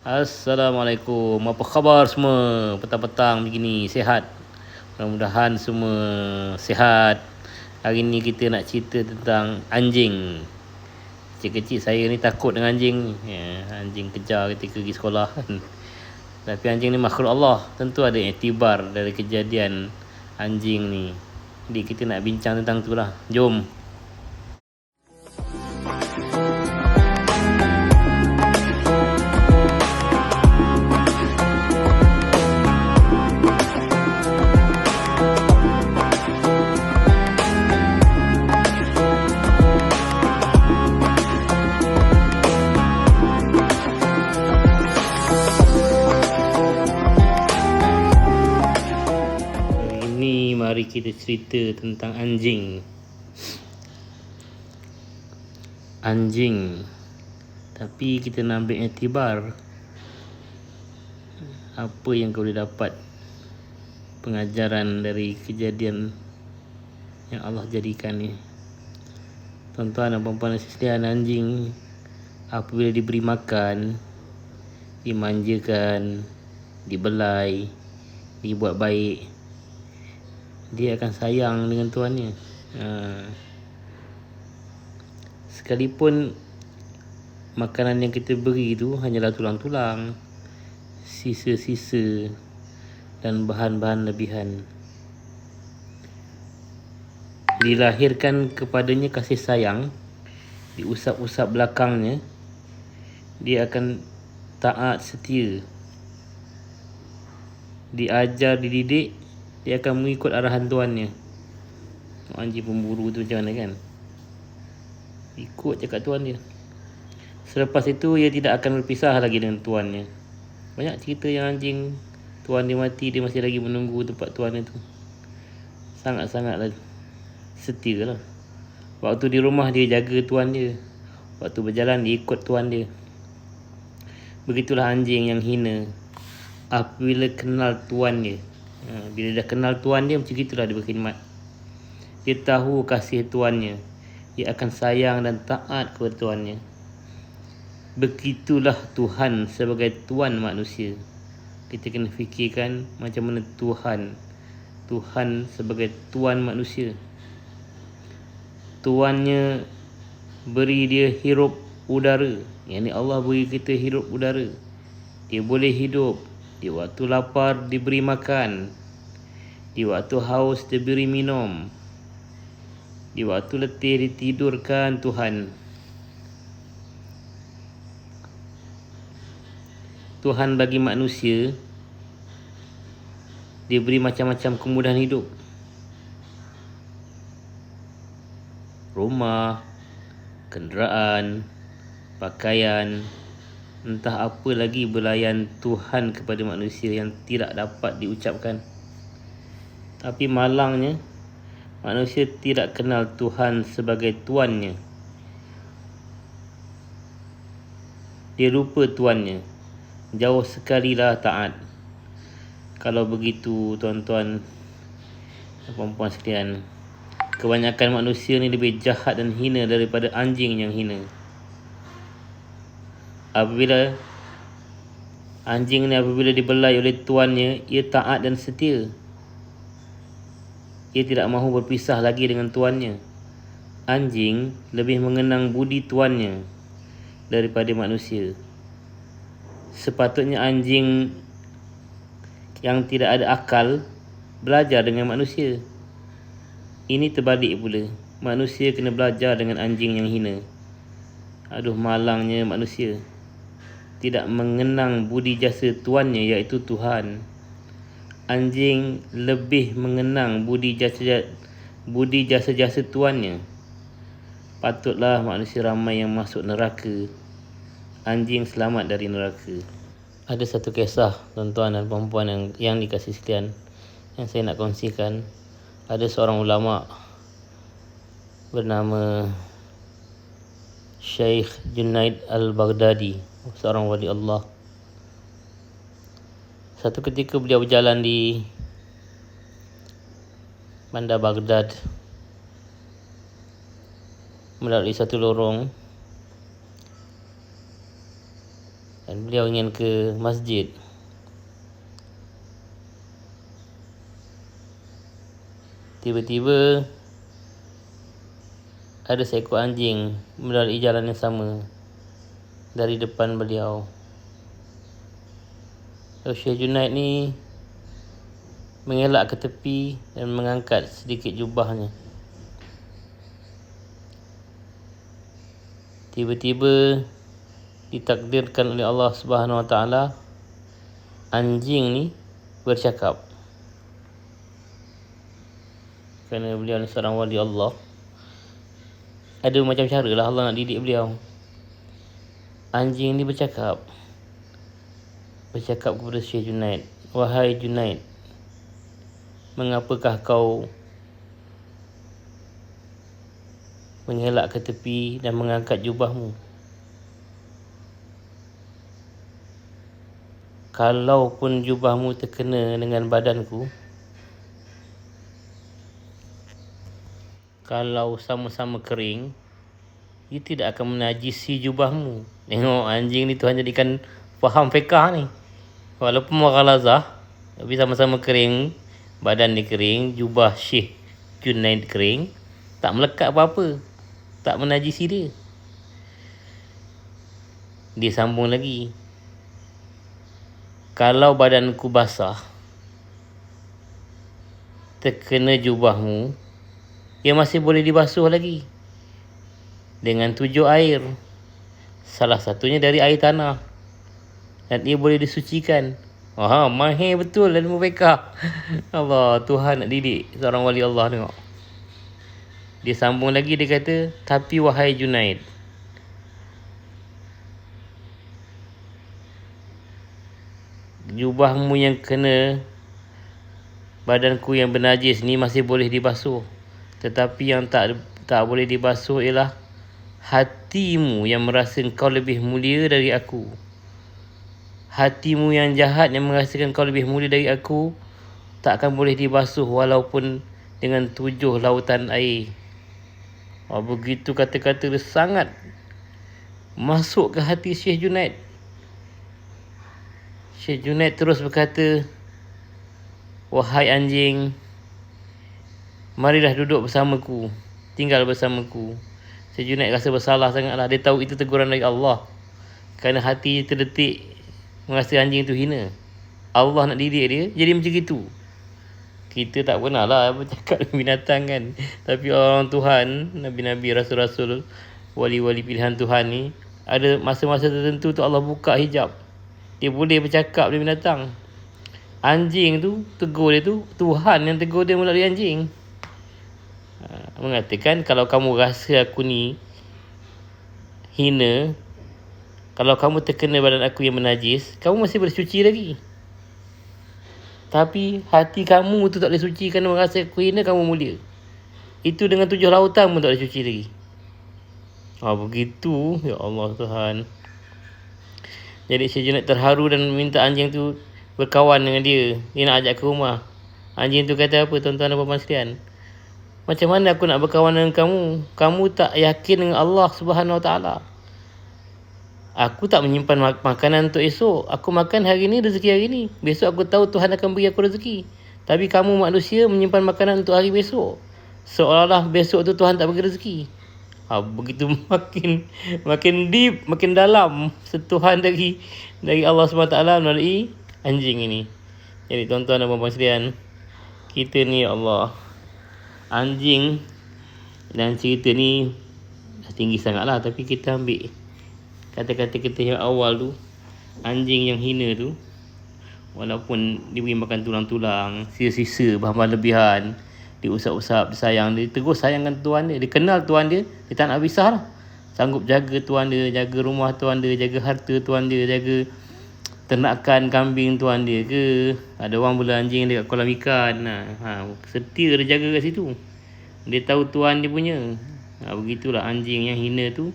Assalamualaikum. Apa khabar semua? Petang-petang begini, sihat? Mudah-mudahan semua sihat. Hari ni kita nak cerita tentang anjing. Kecil-kecil saya ni takut dengan anjing ni. Ya, anjing kejar ketika pergi sekolah kan. Tapi anjing ni makhluk Allah. Tentu ada iktibar dari kejadian anjing ni. Jadi kita nak bincang tentang tu lah. Jom. Mari kita cerita tentang anjing. Anjing. Tapi kita nak ambil iktibar. Apa yang kau boleh dapat pengajaran dari kejadian yang Allah jadikan ni. Tuan-tuan dan puan-puan sekalian, anjing apabila diberi makan, dimanjakan, dibelai, dibuat baik, dia akan sayang dengan tuannya. Sekalipun makanan yang kita beri itu hanyalah tulang-tulang, sisa-sisa dan bahan-bahan lebihan, dilahirkan kepadanya kasih sayang, diusap-usap belakangnya, dia akan taat setia, diajar, dididik, dia akan mengikut arahan tuannya. Anjing pemburu tu macam mana kan? Ikut cakap tuan dia. Selepas itu ia tidak akan berpisah lagi dengan tuannya. Banyak cerita yang anjing tuan dia mati, dia masih lagi menunggu tempat tuannya tu. Sangat-sangatlah setia lah. Waktu di rumah dia jaga tuan dia, waktu berjalan dia ikut tuan dia. Begitulah anjing yang hina apabila kenal tuan dia. Bila dah kenal tuan dia, macam itulah dia berkhidmat. Dia tahu kasih tuannya, dia akan sayang dan taat kepada tuannya. Begitulah Tuhan sebagai tuan manusia. Kita kena fikirkan macam mana Tuhan sebagai tuan manusia. Tuannya beri dia hirup udara. Yang ni Allah beri kita hirup udara. Dia boleh hidup. Di waktu lapar diberi makan, di waktu haus diberi minum, di waktu letih ditidurkan Tuhan. Tuhan bagi manusia diberi macam-macam kemudahan hidup. Rumah, kenderaan, pakaian, entah apa lagi belayan Tuhan kepada manusia yang tidak dapat diucapkan. Tapi malangnya, manusia tidak kenal Tuhan sebagai tuannya. Dia lupa tuannya. Jauh sekalilah taat. Kalau begitu tuan-tuan dan puan-puan sekalian, kebanyakan manusia ni lebih jahat dan hina daripada anjing yang hina. Apabila anjing ni apabila dibelai oleh tuannya, ia taat dan setia. Ia tidak mahu berpisah lagi dengan tuannya. Anjing lebih mengenang budi tuannya daripada manusia. Sepatutnya anjing yang tidak ada akal belajar dengan manusia. Ini terbalik pula. Manusia kena belajar dengan anjing yang hina. Aduh, malangnya manusia. Tidak mengenang budi jasa tuannya, iaitu Tuhan. Anjing lebih mengenang budi jasa-jasa tuannya. Patutlah manusia ramai yang masuk neraka. Anjing selamat dari neraka. Ada satu kisah tuan-tuan dan puan-puan yang dikasihi sekalian, yang saya nak kongsikan. Ada seorang ulama bernama Syekh Junaid Al-Baghdadi, seorang wali Allah. Satu ketika beliau berjalan di bandar Baghdad, melalui satu lorong Dan beliau ingin ke masjid. Tiba-tiba ada seekor anjing melalui jalan yang sama dari depan beliau. Syekh Junaid ni mengelak ke tepi dan mengangkat sedikit jubahnya. Tiba-tiba ditakdirkan oleh Allah Subhanahu Wa Taala, anjing ni bercakap. Kerana beliau ni seorang wali Allah, ada macam cara lah Allah nak didik beliau. Anjing ni bercakap kepada Syekh Junaid, "Wahai Junaid, mengapakah kau mengelak ke tepi dan mengangkat jubahmu? Kalaupun jubahmu terkena dengan badanku, kalau sama-sama kering, ia tidak akan menajisi jubahmu." Tengok anjing ni Tuhan jadikan faham fiqah ni. Walaupun mughalazah, tapi sama-sama kering, badan dia kering, jubah Syekh Junaid kering, tak melekat apa-apa, tak menajisi dia. Dia sambung lagi, kalau badanku basah, terkena jubahmu, ia masih boleh dibasuh lagi dengan 7 air. Salah satunya dari air tanah, dan ia boleh disucikan. Mahir betul dalam fiqah. Allah, Tuhan nak didik seorang wali Allah. Tengok, dia sambung lagi, dia kata, tapi wahai Junaid, jubahmu yang kena badanku yang bernajis ni masih boleh dibasuh, tetapi yang tak boleh dibasuh ialah hatimu yang merasa kau lebih mulia dari aku. Hatimu yang jahat yang merasakan kau lebih mulia dari aku tak akan boleh dibasuh walaupun dengan 7 lautan air. Begitu kata-kata dia sangat masuk ke hati Syekh Junaid. Syekh Junaid terus berkata, wahai anjing, marilah duduk bersamaku, tinggal bersamaku. Syekh Junaid rasa bersalah sangatlah. Dia tahu itu teguran dari Allah, kerana hati terdetik merasa anjing itu hina. Allah nak didik dia, jadi macam itu. Kita tak pernah lah bercakap dengan binatang kan. Tapi orang Tuhan, Nabi-Nabi, Rasul-Rasul, wali-wali pilihan Tuhan ni, ada masa-masa tertentu tu Allah buka hijab, dia boleh bercakap dengan binatang. Anjing tu, tegur dia tu, Tuhan yang tegur dia melalui anjing. Mengatakan, kalau kamu rasa aku ni hina, kalau kamu terkena badan aku yang menajis, kamu masih boleh suci lagi. Tapi hati kamu tu tak boleh suci kerana merasa aku hina, kamu mulia. Itu dengan 7 lautan pun tak boleh suci lagi. Begitu. Ya Allah Tuhan. Jadi Syekh Junaid terharu dan minta anjing tu berkawan dengan dia. Dia nak ajak ke rumah. Anjing tu kata apa, tuan-tuan dan puan-puan sekalian? Macam mana aku nak berkawan dengan kamu? Kamu tak yakin dengan Allah Subhanahu Wa Taala. Aku tak menyimpan makanan untuk esok. Aku makan hari ni, rezeki hari ni. Besok aku tahu Tuhan akan beri aku rezeki. Tapi kamu manusia menyimpan makanan untuk hari besok, seolah-olah besok tu Tuhan tak bagi rezeki. Begitu makin deep, makin dalam sentuhan dari Allah SWT melalui anjing ini. Jadi tuan-tuan dan puan-puan sekalian, kita ni ya Allah, anjing dan cerita ni dah tinggi sangat lah. Tapi kita ambil kata-kata kita yang awal tu, anjing yang hina tu, walaupun diberi makan tulang-tulang, sisa-sisa bahan-bahan lebihan, diusap-usap, disayang, dia tegur sayangkan tuan dia. Dia kenal tuan dia, dia tak nak pisah lah. Sanggup jaga tuan dia, jaga rumah tuan dia, jaga harta tuan dia, jaga ternakan kambing tuan dia ke. Ada orang bela anjing dekat kolam ikan, setia dia jaga kat situ. Dia tahu tuan dia punya. Begitulah anjing yang hina tu,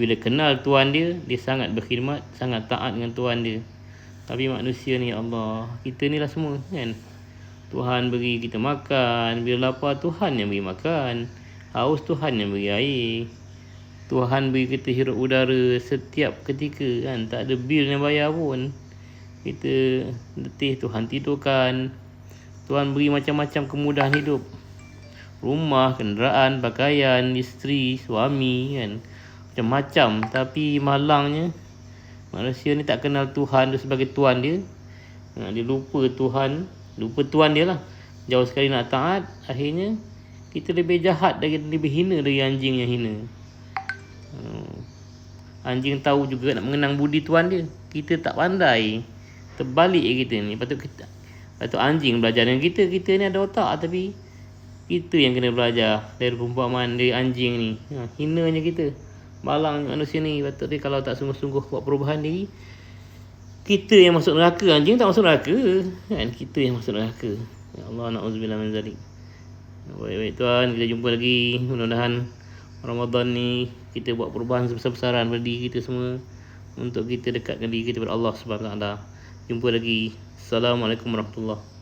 bila kenal tuan dia, dia sangat berkhidmat, sangat taat dengan tuan dia. Tapi manusia ni Allah, kita ni lah semua kan. Tuhan beri kita makan, bila lapar Tuhan yang beri makan, haus Tuhan yang beri air. Tuhan beri kita hirup udara setiap ketika kan, tak ada bil yang bayar pun. Kita letih, Tuhan tidurkan. Tuhan beri macam-macam kemudahan hidup. Rumah, kenderaan, pakaian, isteri, suami kan. Macam-macam. Tapi malangnya manusia ni tak kenal Tuhan tu sebagai Tuhan dia. Dia lupa Tuhan, lupa Tuhan dia lah. Jauh sekali nak taat, akhirnya kita lebih jahat, lebih hina dari anjing yang hina. Anjing tahu juga nak mengenang budi Tuhan dia. Kita tak pandai. Terbalik kita ni. Patut anjing belajar dengan kita. Kita ni ada otak, tapi kita yang kena belajar dari perumpamaan dari anjing ni. Hinanya kita. Malang manusia ni. Patut dia kalau tak sungguh-sungguh buat perubahan diri, kita yang masuk neraka. Anjing tak masuk neraka kan, kita yang masuk neraka. Ya Allah, na'udzubillah min zalik. Baik-baik tuan, kita jumpa lagi. Mudah-mudahan Ramadan ni kita buat perubahan sebesar-besaran pada diri kita semua, untuk kita dekatkan diri kita kepada Allah Subhanahu Wa Taala. Jumpa lagi. Assalamualaikum warahmatullahi